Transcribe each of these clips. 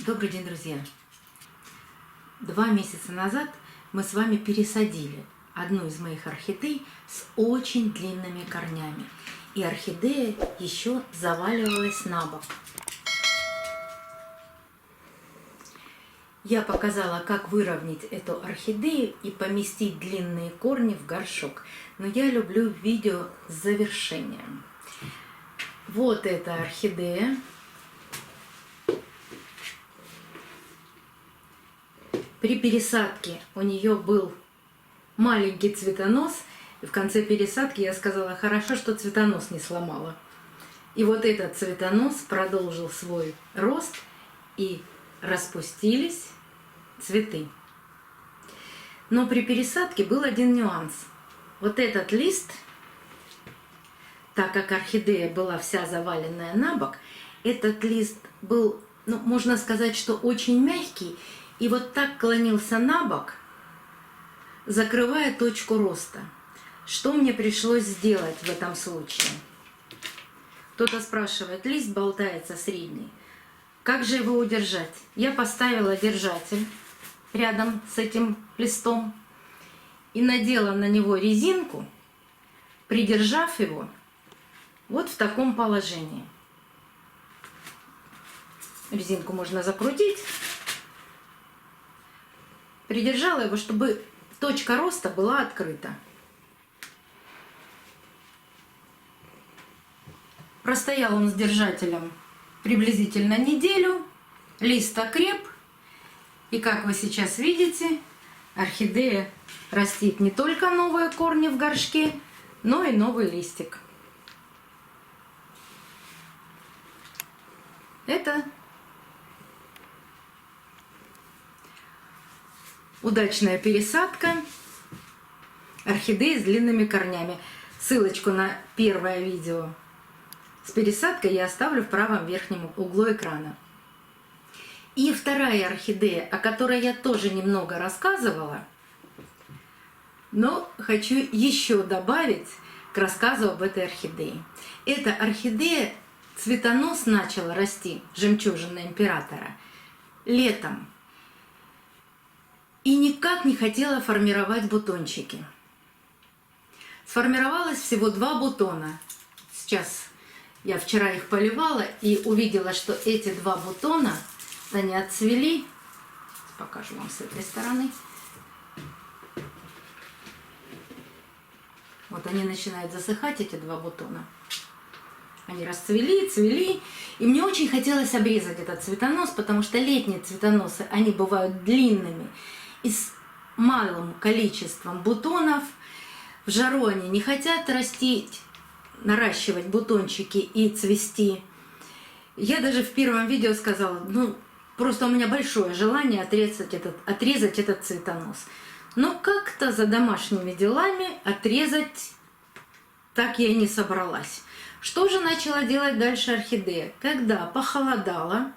Добрый день, друзья! 2 месяца назад мы с вами пересадили одну из моих орхидей с очень длинными корнями. И орхидея еще заваливалась на бок. Я показала, как выровнять эту орхидею и поместить длинные корни в горшок. Но я люблю видео с завершением. Вот эта орхидея. При пересадке у нее был маленький цветонос, и в конце пересадки я сказала, хорошо, что цветонос не сломала. И вот этот цветонос продолжил свой рост, и распустились цветы. Но при пересадке был один нюанс. Вот этот лист, так как орхидея была вся заваленная на бок, этот лист был, можно сказать, что очень мягкий, и вот так клонился на бок, закрывая точку роста. Что мне пришлось сделать в этом случае? Кто-то спрашивает, лист болтается средний. Как же его удержать? Я поставила держатель рядом с этим листом и надела на него резинку, придержав его вот в таком положении. Резинку можно закрутить. Придержала его, чтобы точка роста была открыта. Простоял он с держателем приблизительно неделю. Лист окреп. И как вы сейчас видите, орхидея растит не только новые корни в горшке, но и новый листик. Это удачная пересадка орхидеи с длинными корнями. Ссылочку на первое видео с пересадкой я оставлю в правом верхнем углу экрана. И вторая орхидея, о которой я тоже немного рассказывала, но хочу еще добавить к рассказу об этой орхидее. Эта орхидея, цветонос начала расти, жемчужина императора, летом. И никак не хотела формировать бутончики. Сформировалось всего 2 бутона. Сейчас я вчера их поливала и увидела, что эти 2 бутона, они отцвели. Покажу вам с этой стороны. Вот они начинают засыхать, эти 2 бутона. Они расцвели, цвели. И мне очень хотелось обрезать этот цветонос, потому что летние цветоносы, они бывают длинными и с малым количеством бутонов. В жару они не хотят растить, наращивать бутончики и цвести. Я даже в первом видео сказала, просто у меня большое желание отрезать этот цветонос. Но как-то за домашними делами отрезать так я и не собралась. Что же начала делать дальше орхидея? Когда похолодало,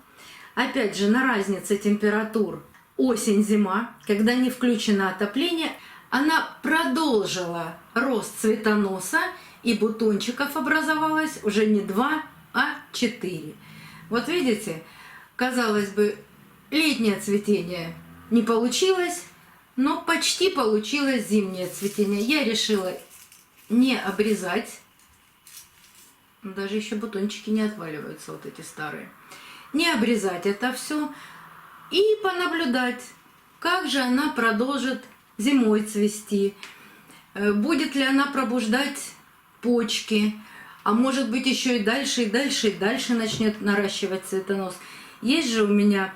опять же на разнице температур, осень-зима, когда не включено отопление, она продолжила рост цветоноса, и бутончиков образовалось уже не 2, а 4. Вот видите, казалось бы, летнее цветение не получилось, но почти получилось зимнее цветение. Я решила не обрезать, даже еще бутончики не отваливаются, вот эти старые, не обрезать это все и понаблюдать, как же она продолжит зимой цвести, будет ли она пробуждать почки, а может быть еще и дальше, и дальше, и дальше начнет наращивать цветонос. Есть же у меня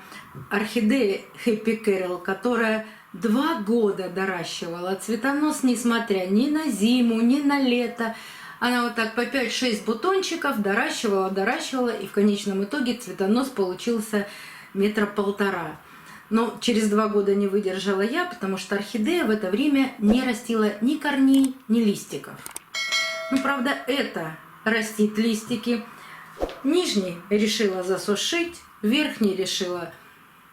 орхидея Happy Carol, которая 2 года доращивала цветонос, несмотря ни на зиму, ни на лето. Она вот так по 5-6 бутончиков доращивала, и в конечном итоге цветонос получился 1,5 метра. Но через 2 года не выдержала я, потому что орхидея в это время не растила ни корней, ни листиков. Правда, это растит листики. Нижний решила засушить, верхний решила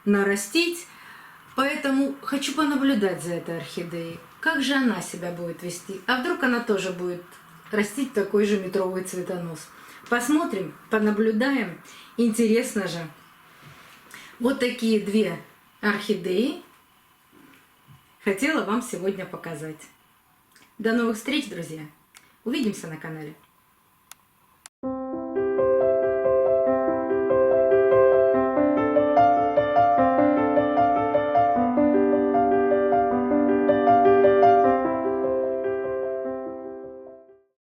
нарастить. Поэтому хочу понаблюдать за этой орхидеей. Как же она себя будет вести? А вдруг она тоже будет растить такой же метровый цветонос? Посмотрим, понаблюдаем. Интересно же. Вот такие две орхидеи хотела вам сегодня показать. До новых встреч, друзья! Увидимся на канале.